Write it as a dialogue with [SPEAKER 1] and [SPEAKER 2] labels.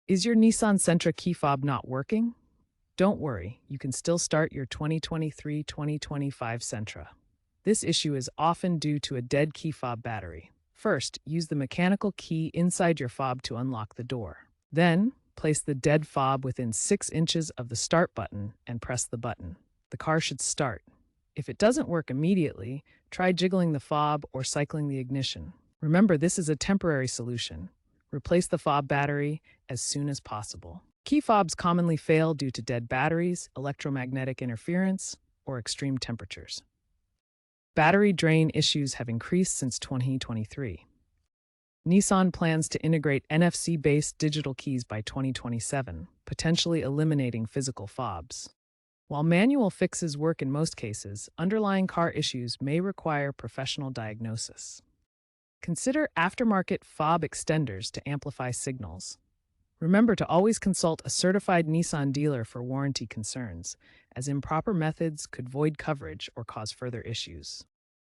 [SPEAKER 1] Is your Nissan Sentra key fob not working? Don't worry, you can still start your 2023-2025 Sentra. This issue is often due to a dead key fob battery. First, use the mechanical key inside your fob to unlock the door. Then, place the dead fob within 6 inches of the start button and press the button. The car should start. If it doesn't work immediately, try jiggling the fob or cycling the ignition. Remember, this is a temporary solution. Replace the fob battery as soon as possible. Key fobs commonly fail due to dead batteries, electromagnetic interference, or extreme temperatures. Battery drain issues have increased since 2023. Nissan plans to integrate NFC-based digital keys by 2027, potentially eliminating physical fobs. While manual fixes work in most cases, underlying car issues may require professional diagnosis. Consider aftermarket fob extenders to amplify signals. Remember to always consult a certified Nissan dealer for warranty concerns, as improper methods could void coverage or cause further issues.